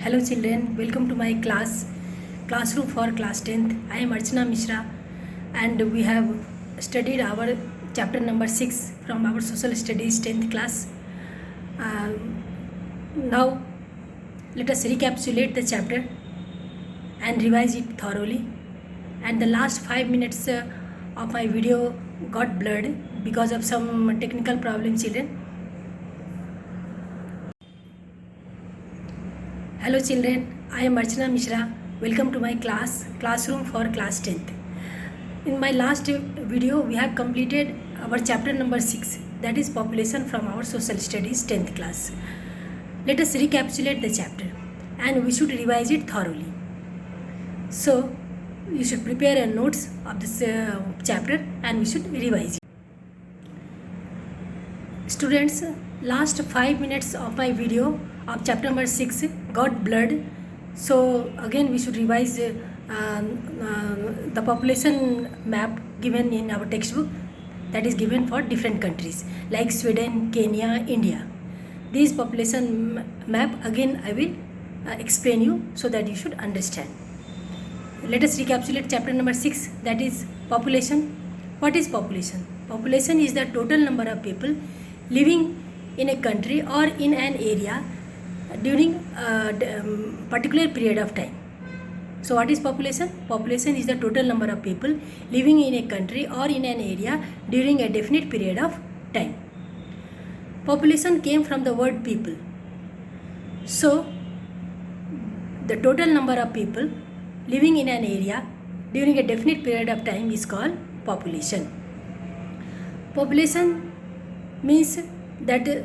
Hello children, welcome to my classroom for class 10th. I am Archana Mishra and we have studied our chapter number 6 from our social studies 10th class. Now let us recapitulate the chapter and revise it thoroughly. And the last 5 minutes of my video got blurred because of some technical problem, children. Hello children, I am Martinet Mishra. Welcome to my classroom for class 10th. In my last video, we have completed our chapter number 6, that is population, from our social studies 10th class. Let us recapitulate the chapter and we should revise it thoroughly. So, you should prepare a notes of this chapter and we should revise it. Students, last 5 minutes of my video of chapter number 6 got blurred, so again we should revise the population map given in our textbook, that is given for different countries like Sweden, Kenya, India. This population map again I will explain you so that you should understand. Let us recapitulate chapter number 6, that is population. What is population? Population is the total number of people living in a country or in an area during a particular period of time. So what is population? Population is the total number of people living in a country or in an area during a definite period of time. Population came from the word people. So the total number of people living in an area during a definite period of time is called population. Population means that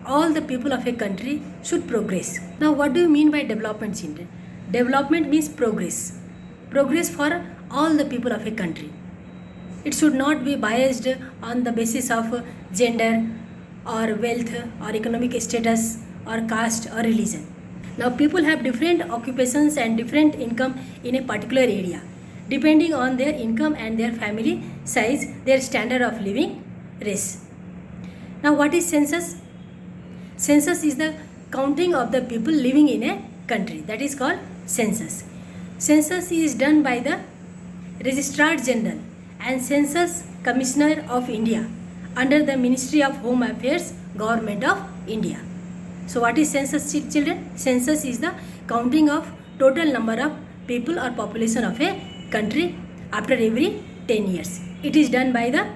all the people of a country should progress. Now what do you mean by development, children? Development means progress. Progress for all the people of a country. It should not be biased on the basis of gender or wealth or economic status or caste or religion. Now people have different occupations and different income in a particular area. Depending on their income and their family size, their standard of living race. Now what is census? Census is the counting of the people living in a country, that is called census. Census is done by the Registrar General and Census Commissioner of India under the Ministry of Home Affairs, Government of India. So what is census, children? Census is the counting of total number of people or population of a country after every 10 years. It is done by the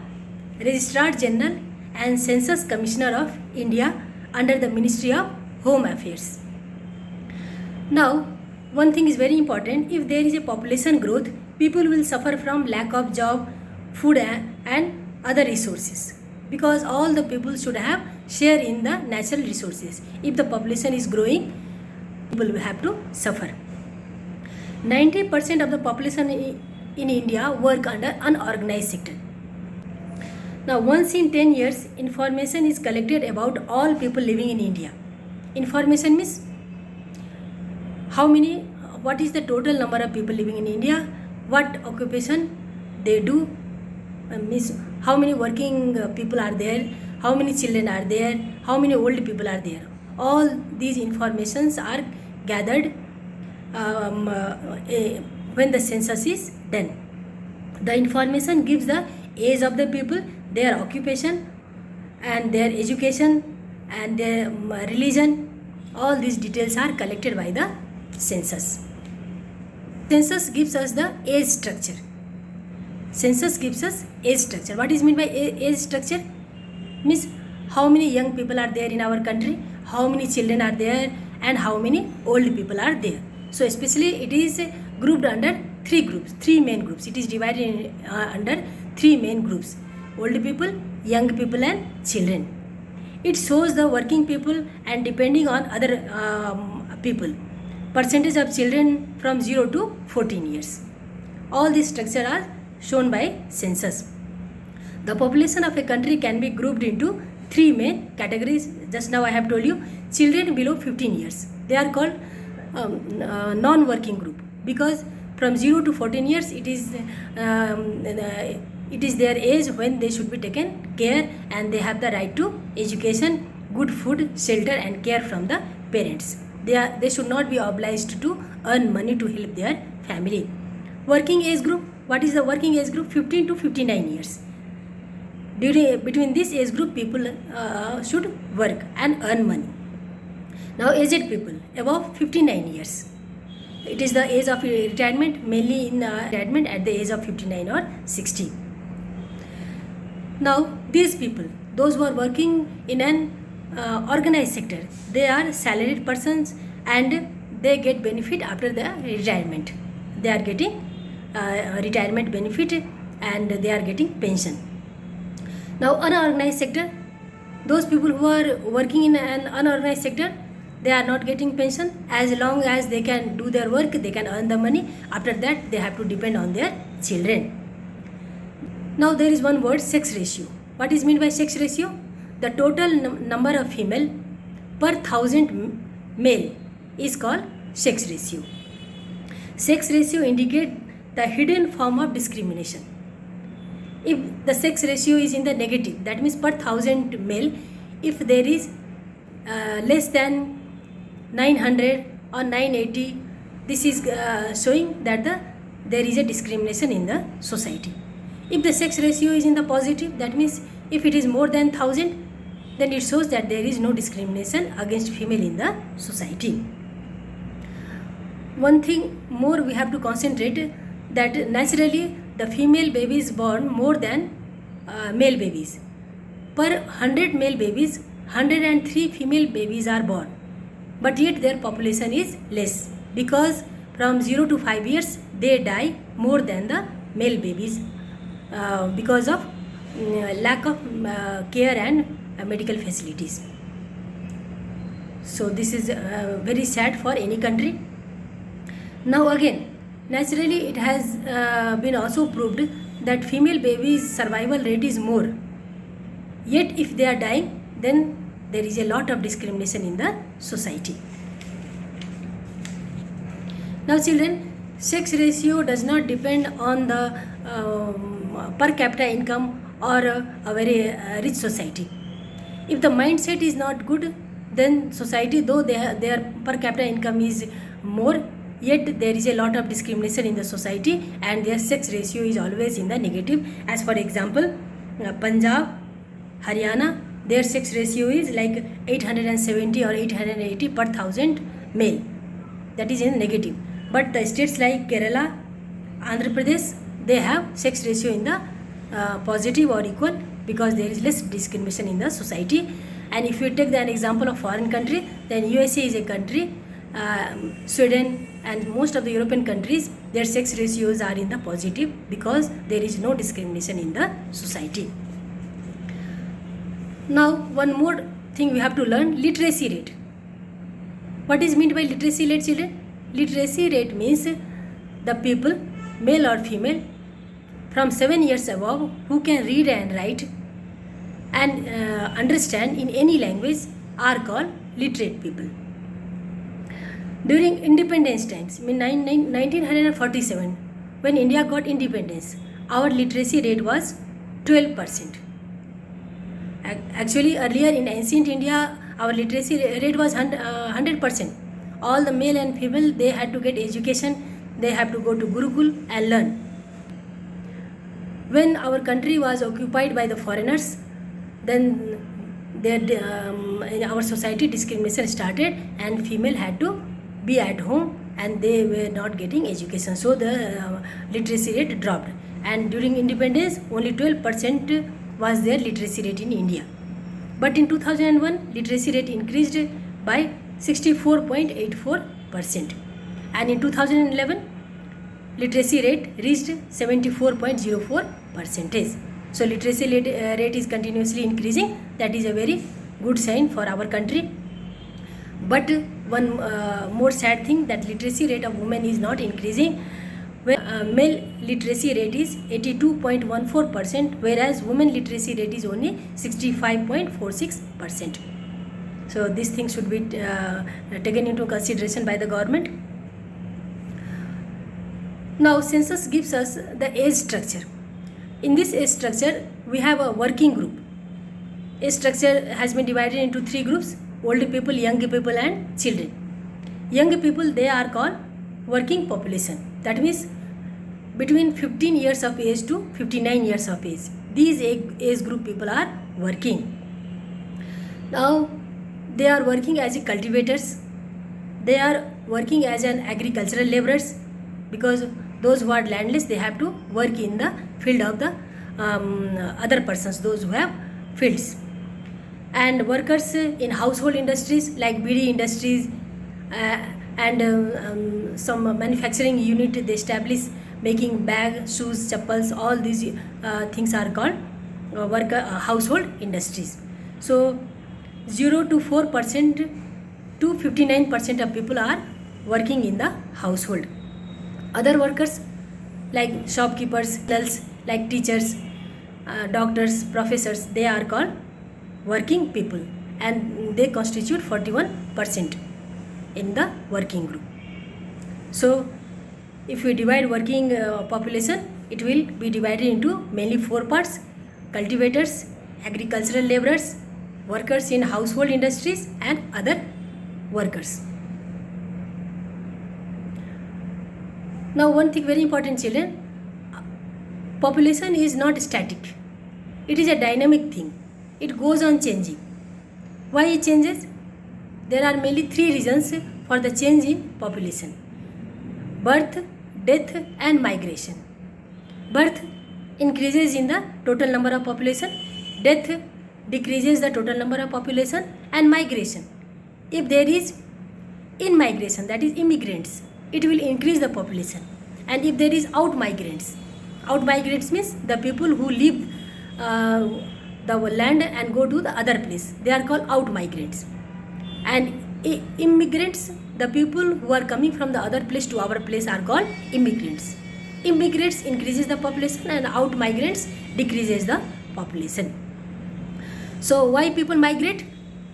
Registrar General and Census Commissioner of India under the Ministry of Home Affairs. Now, one thing is very important. If there is a population growth, people will suffer from lack of job, food and other resources, because all the people should have share in the natural resources. If the population is growing, people will have to suffer. 90% of the population in India work under unorganized sector. Now, once in 10 years, information is collected about all people living in India. Information means what is the total number of people living in India, what occupation they do, means how many working people are there, how many children are there, how many old people are there. All these informations are gathered when the census is done. The information gives the age of the people, their occupation and their education and their religion. All these details are collected by the census. Census gives us the age structure. Census gives us age structure. What is meant by age structure? Means how many young people are there in our country, how many children are there and how many old people are there. So especially it is grouped under three main groups. It is divided under 3 main groups: old people, young people and children. It shows the working people and depending on other people. Percentage of children from 0 to 14 years. All these structures are shown by census. The population of a country can be grouped into 3 main categories. Just now I have told you, children below 15 years. They are called non-working group, because from 0 to 14 years it is their age when they should be taken care and they have the right to education, good food, shelter and care from the parents. They should not be obliged to earn money to help their family. Working age group. What is the working age group? 15 to 59 years. Between this age group, people should work and earn money. Now aged people above 59 years. It is the age of retirement, mainly in retirement at the age of 59 or 60. Now these people, those who are working in an organized sector, they are salaried persons and they get benefit after the retirement. They are getting retirement benefit and they are getting pension. Now unorganized sector, those people who are working in an unorganized sector, they are not getting pension. As long as they can do their work, they can earn the money. After that, they have to depend on their children. Now there is one word, sex ratio. What is meant by sex ratio? The total number of female per 1000 male is called sex ratio. Sex ratio indicates the hidden form of discrimination. If the sex ratio is in the negative, that means per 1000 male, if there is less than 900 or 980, this is showing that there is a discrimination in the society. If the sex ratio is in the positive, that means if it is more than 1000, then it shows that there is no discrimination against female in the society. One thing more we have to concentrate, that naturally the female babies born more than male babies. Per 100 male babies, 103 female babies are born. But yet their population is less, because from 0 to 5 years they die more than the male babies because of lack of care and medical facilities. So this is very sad for any country. Now again, naturally it has been also proved that female babies' survival rate is more. Yet if they are dying, then there is a lot of discrimination in the society. Now children, sex ratio does not depend on the per capita income or a very rich society. If the mindset is not good, then society, though their per capita income is more, yet there is a lot of discrimination in the society and their sex ratio is always in the negative. As for example, Punjab, Haryana, their sex ratio is like 870 or 880 per 1000 male. That is in negative. But the states like Kerala, Andhra Pradesh, they have sex ratio in the positive or equal, because there is less discrimination in the society. And if you take an example of foreign country, then USA is a country, Sweden and most of the European countries, their sex ratios are in the positive because there is no discrimination in the society. Now one more thing we have to learn, literacy rate. What is meant by literacy rate, children? Literacy rate means the people, male or female, from 7 years above, who can read and write and understand in any language are called literate people. During independence times, in 1947, when India got independence, our literacy rate was 12%. Actually, earlier in ancient India, our literacy rate was 100%. All the male and female, they had to get education, they have to go to Gurukul and learn. When our country was occupied by the foreigners, then in our society discrimination started and female had to be at home and they were not getting education. So the literacy rate dropped. And during independence, only 12% was their literacy rate in India. But in 2001, literacy rate increased by 64.84%. And in 2011, literacy rate reached 74.04%. So literacy rate is continuously increasing. That is a very good sign for our country. But one more sad thing, that literacy rate of women is not increasing. When male literacy rate is 82.14%, whereas women literacy rate is only 65.46%. So these things should be taken into consideration by the government. Now census gives us the age structure. In this age structure, we have a working group. Age structure has been divided into 3 groups: old people, young people and children. Young people, they are called working population. That means between 15 years of age to 59 years of age. These age group people are working. Now they are working as cultivators. They are working as an agricultural laborers, because those who are landless, they have to work in the field of the other persons, those who have fields. And workers in household industries like BD industries and some manufacturing unit they establish, making bag, shoes, chappals, all these things are called household industries. So 0 to 4% to 59% of people are working in the household. Other workers like shopkeepers, like teachers, doctors, professors, they are called working people, and they constitute 41% in the working group. So if we divide working population, it will be divided into mainly 4 parts: cultivators, agricultural laborers, workers in household industries, and other workers. Now one thing very important, children, population is not static. It is a dynamic thing. It goes on changing. Why it changes? There are mainly 3 reasons for the change in population: birth, death, and migration. Birth increases in the total number of population, death decreases the total number of population, and migration. If there is in migration, that is immigrants, it will increase the population. And if there is out migrants means the people who leave the land and go to the other place, they are called out migrants. And immigrants, the people who are coming from the other place to our place, are called immigrants. Immigrants increases the population and out migrants decreases the population. So why people migrate?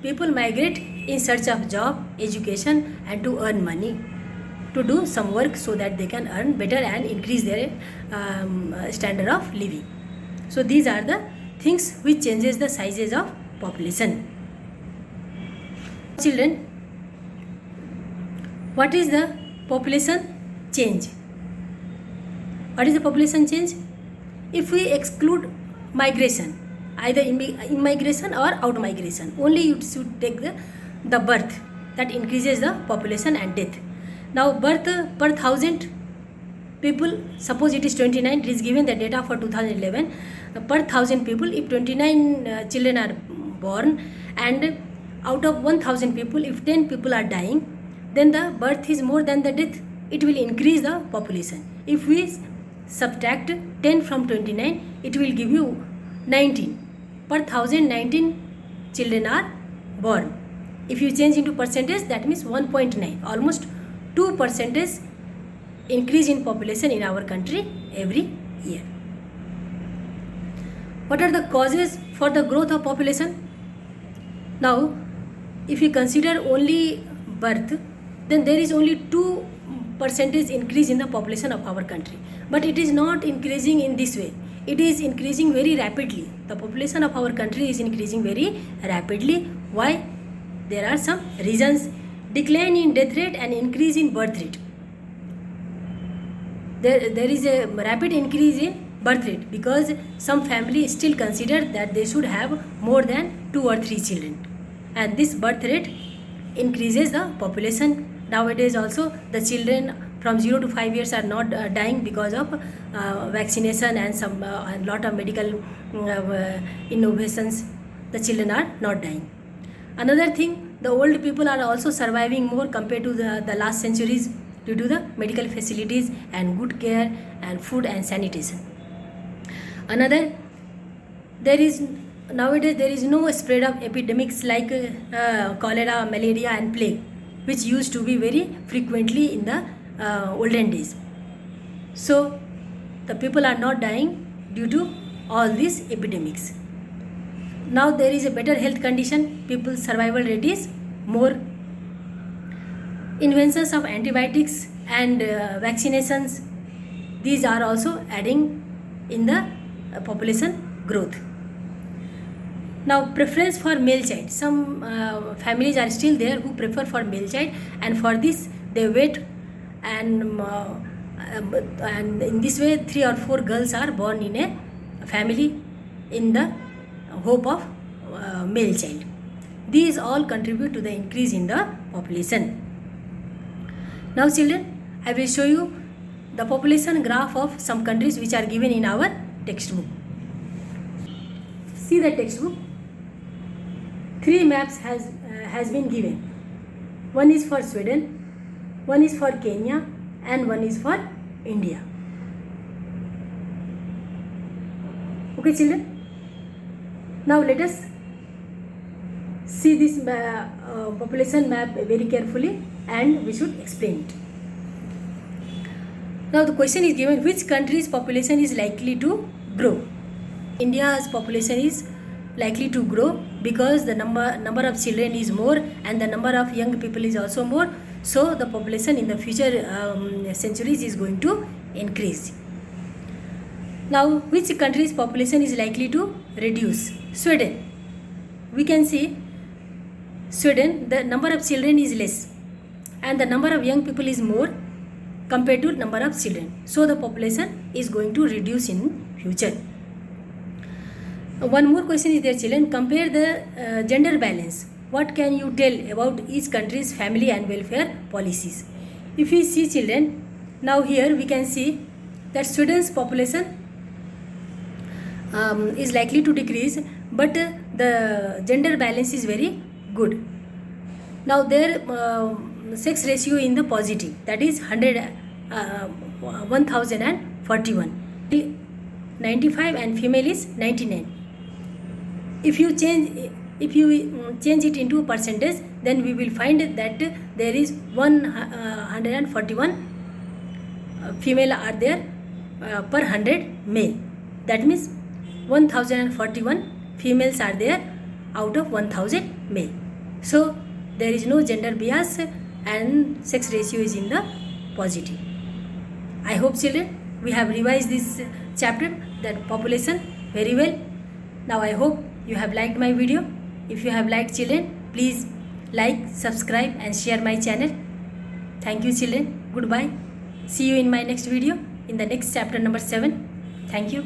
People migrate in search of job, education, and to earn money, to do some work so that they can earn better and increase their standard of living. So these are the things which changes the sizes of population. Children, what is the population change? What is the population change? If we exclude migration, either immigration or out migration, only you should take the birth, that increases the population, and death. Now birth per 1000 people, suppose it is 29, it is given the data for 2011, per 1000 people, if 29 children are born, and out of 1000 people, if 10 people are dying, then the birth is more than the death, it will increase the population. If we subtract 10 from 29, it will give you 19. Per 1019 children are born. If you change into percentage, that means 1.9, almost 2% increase in population in our country every year. What are the causes for the growth of population? Now, if you consider only birth, then there is only 2% increase in the population of our country. But it is not increasing in this way. It is increasing very rapidly. The population of our country is increasing very rapidly. Why? There are some reasons: decline in death rate and increase in birth rate. There is a rapid increase in birth rate because some families still consider that they should have more than 2 or 3 children, and this birth rate increases the population. Nowadays also the children from 0 to 5 years are not dying because of vaccination and some lot of medical innovations. The children are not dying. Another thing, the old people are also surviving more compared to the last centuries due to the medical facilities and good care and food and sanitation. Another, nowadays there is no spread of epidemics like cholera, malaria, and plague, which used to be very frequently in the olden days. So the people are not dying due to all these epidemics. Now there is a better health condition, people's survival rate is more. Inventions of antibiotics and vaccinations, these are also adding in the population growth. Now preference for male child. Some families are still there who prefer for male child, and for this they wait, and in this way 3 or 4 girls are born in a family in the hope of male child. These all contribute to the increase in the population. Now children, I will show you the population graph of some countries which are given in our textbook. See the textbook. 3 maps has been given. One is for Sweden, one is for Kenya, and one is for India. Okay children, now let us see this population map very carefully, and we should explain it. Now the question is given, which country's population is likely to grow? India's population is likely to grow because the number of children is more, and the number of young people is also more. So the population in the future centuries is going to increase. Now which country's population is likely to reduce? Sweden. We can see Sweden, the number of children is less and the number of young people is more compared to number of children. So the population is going to reduce in future. One more question is there children. Compare the gender balance. What can you tell about each country's family and welfare policies? If we see children, now here we can see that Sweden's population is likely to decrease, but the gender balance is very good. Now their sex ratio in the positive, that is 1041. 95 and female is 99. If you change it into a percentage, then we will find that there is 141 female are there per 100 male. That means 1041 females are there out of 1000 male. So there is no gender bias and sex ratio is in the positive. I hope children we have revised this chapter, that population, very well. Now I hope you have liked my video. If you have liked children, please like, subscribe and share my channel. Thank you children. Goodbye. See you in my next video in the next chapter number 7. Thank you.